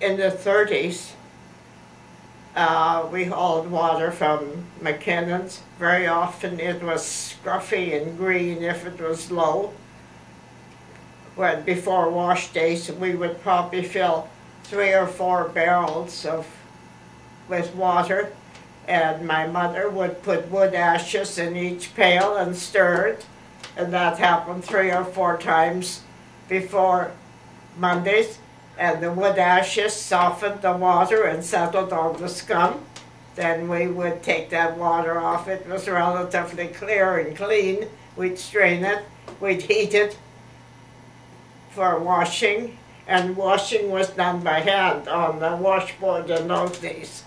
in the 30s, we hauled water from McKinnon's. Very often it was scruffy and green if it was low. When before wash days, we would probably fill 3 or 4 barrels with water, and my mother would put wood ashes in each pail and stir it, and that happened 3 or 4 times before Mondays, and the wood ashes softened the water and settled on the scum. Then we would take that water off. It was relatively clear and clean. We'd strain it, we'd heat it for washing, and washing was done by hand on the washboard in those days.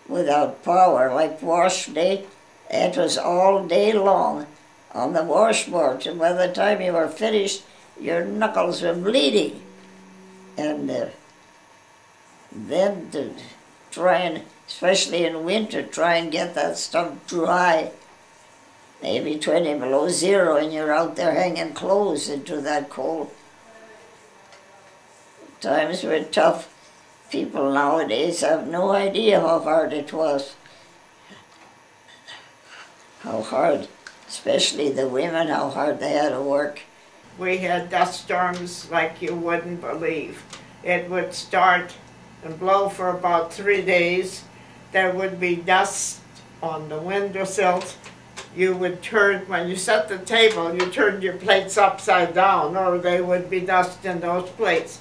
Without power, like wash day, it was all day long on the washboard, and by the time you were finished, your knuckles were bleeding. And then to try and, especially in winter, try and get that stuff dry, maybe 20 below zero, and you're out there hanging clothes into that cold. Times were tough. People nowadays have no idea how hard it was. How hard, especially the women, how hard they had to work. We had dust storms like you wouldn't believe. It would start and blow for about 3 days. There would be dust on the windowsills. You would turn, when you set the table, you turned your plates upside down, or they would be dust in those plates.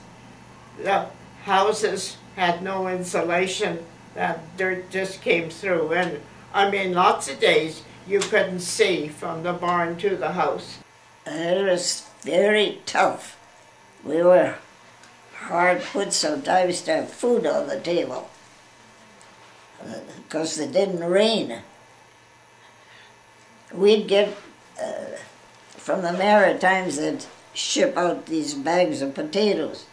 The houses had no insulation. That dirt just came through. And I mean, lots of days you couldn't see from the barn to the house. It was very tough. We were hard put sometimes to have food on the table because it didn't rain. We'd get from the Maritimes, they'd ship out these bags of potatoes,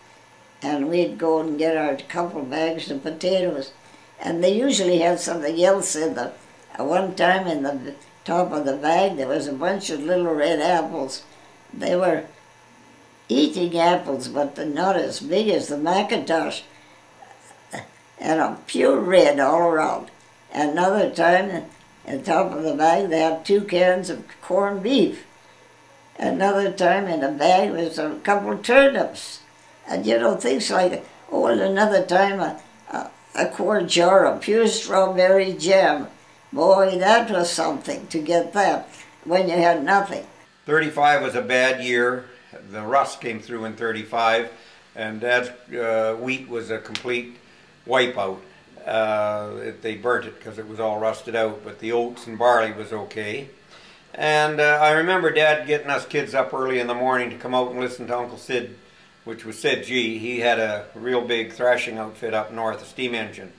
and we'd go and get our couple bags of potatoes, and they usually had something else in them. One time in the top of the bag there was a bunch of little red apples. They were eating apples, but not as big as the Macintosh, and a pure red all around. Another time, at the top of the bag, they had 2 cans of corned beef. Another time in a bag was a couple of turnips. And you know, things like that. Oh, and another time a quart jar of pure strawberry jam. Boy, that was something to get that when you had nothing. 35 was a bad year. The rust came through in 35, and Dad's wheat was a complete wipeout. They burnt it because it was all rusted out, but the oats and barley was okay. And I remember Dad getting us kids up early in the morning to come out and listen to Uncle Sid, which was Sid G. He had a real big thrashing outfit up north, a steam engine.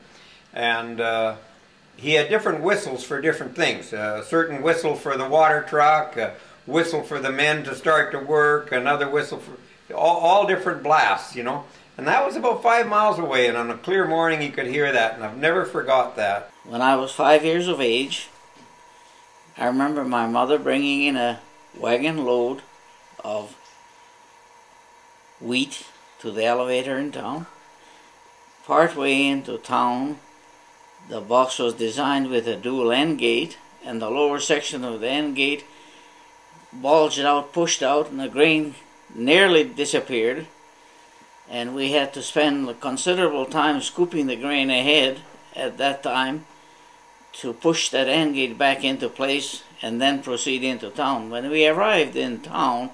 And he had different whistles for different things. A certain whistle for the water truck, a whistle for the men to start to work, another whistle for all different blasts, you know. And that was about 5 miles away, and on a clear morning you could hear that, and I've never forgot that. When I was 5 years of age, I remember my mother bringing in a wagon load of wheat to the elevator in town. Partway into town, the box was designed with a dual end gate, and the lower section of the end gate bulged out, pushed out, and the grain nearly disappeared. And we had to spend a considerable time scooping the grain ahead at that time to push that end gate back into place and then proceed into town. When we arrived in town,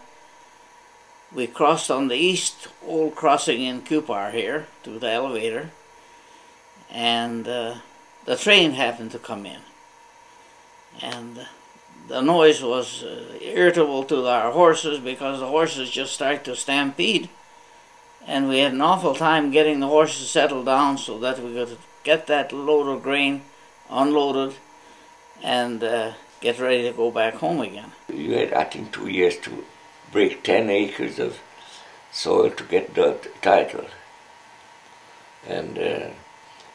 we crossed on the east old crossing in Cupar here to the elevator, and the train happened to come in. And the noise was irritable to our horses because the horses just started to stampede. And we had an awful time getting the horses settled down so that we could get that load of grain unloaded and get ready to go back home again. You had, I think, 2 years to break 10 acres of soil to get the title. And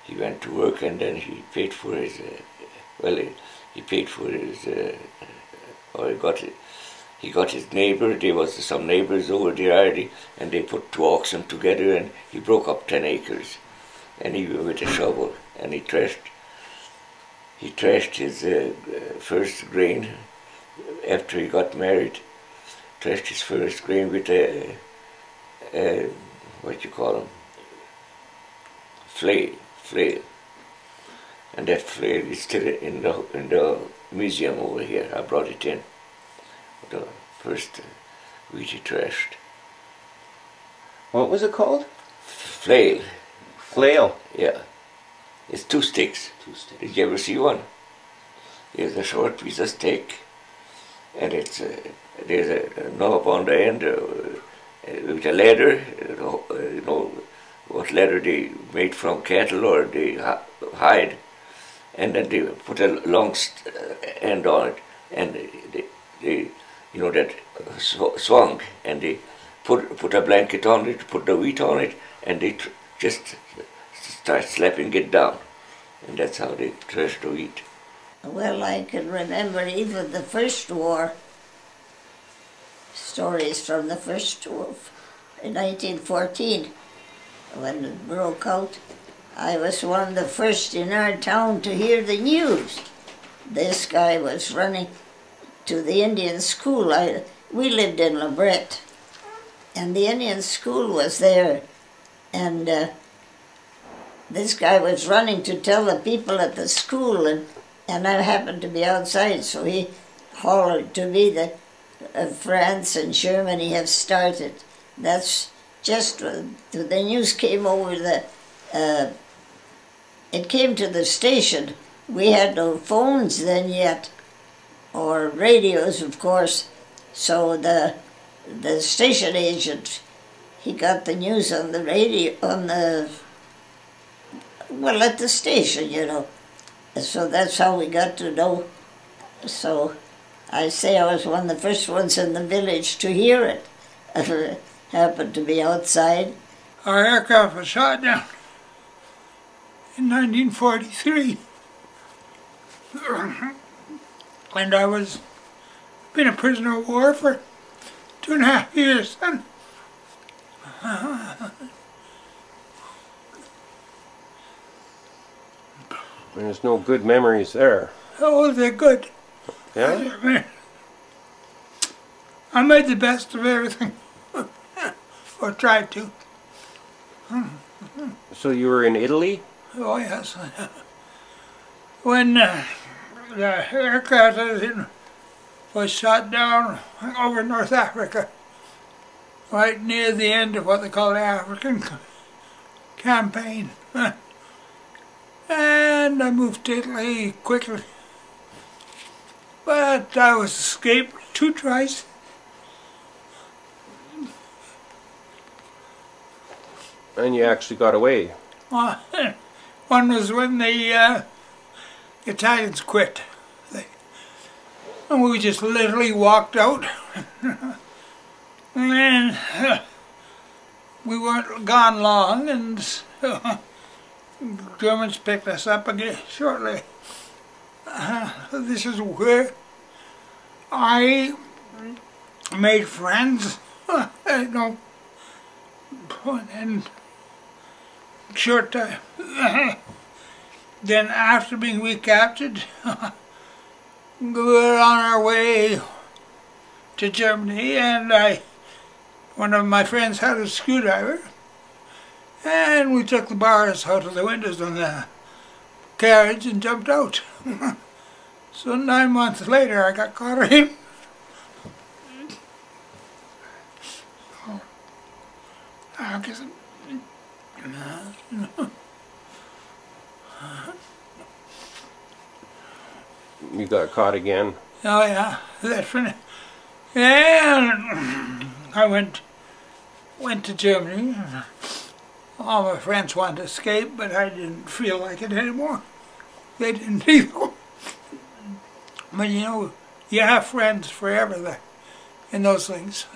he went to work, and then he paid for his, he paid for his, or he got his neighbour. There was some neighbours over there already, and they put 2 oxen together, and he broke up 10 acres. and he went with a shovel, and he threshed his first grain after he got married. Threshed his first grain with a what you call them, Flay, and that Flay is still in the museum over here. I brought it in, the first wheat he threshed. What was it called? Flail. Flail. Yeah. It's 2 sticks. 2 sticks. Did you ever see one? It's a short piece of stick, and it's there's a knob on the end with a leather. You know what leather they made from cattle or they hide, and then they put a long end on it, and they you know that swung, and they put a blanket on it, put the wheat on it, and they just start slapping it down, and that's how they thresh the wheat. Well, I can remember even the first war, stories from the first war in 1914, when it broke out. I was one of the first in our town to hear the news. This guy was running to the Indian school. We lived in Lebret, and the Indian school was there, and this guy was running to tell the people at the school, and I happened to be outside, so he hollered to me that France and Germany have started. That's just when the news came over it came to the station. We had no phones then yet, or radios, of course, so the station agent, he got the news on the radio, at the station, you know. So that's how we got to know. So I say I was one of the first ones in the village to hear it. I happened to be outside. Our aircraft was shot down in 1943. And I was been a prisoner of war for 2.5 years then. There's no good memories there. Oh, they're good. Yeah? I made the best of everything, or tried to. So you were in Italy? Oh, yes. When the aircraft I was in was shot down over North Africa, right near the end of what they call the African campaign. And I moved to Italy quickly. But I was escaped 2 twice. And you actually got away. One was when the Italians quit. And we just literally walked out. And we weren't gone long, and Germans picked us up again shortly. This is where I made friends, you know, and short time. Then after being recaptured, we were on our way to Germany, and one of my friends had a screwdriver, and we took the bars out of the windows on the carriage and jumped out. So 9 months later I got caught in. I guess You got caught again? Oh yeah, that's funny. And I went to Germany. All my friends wanted to escape, but I didn't feel like it anymore. They didn't either. But you know, you have friends forever there in those things.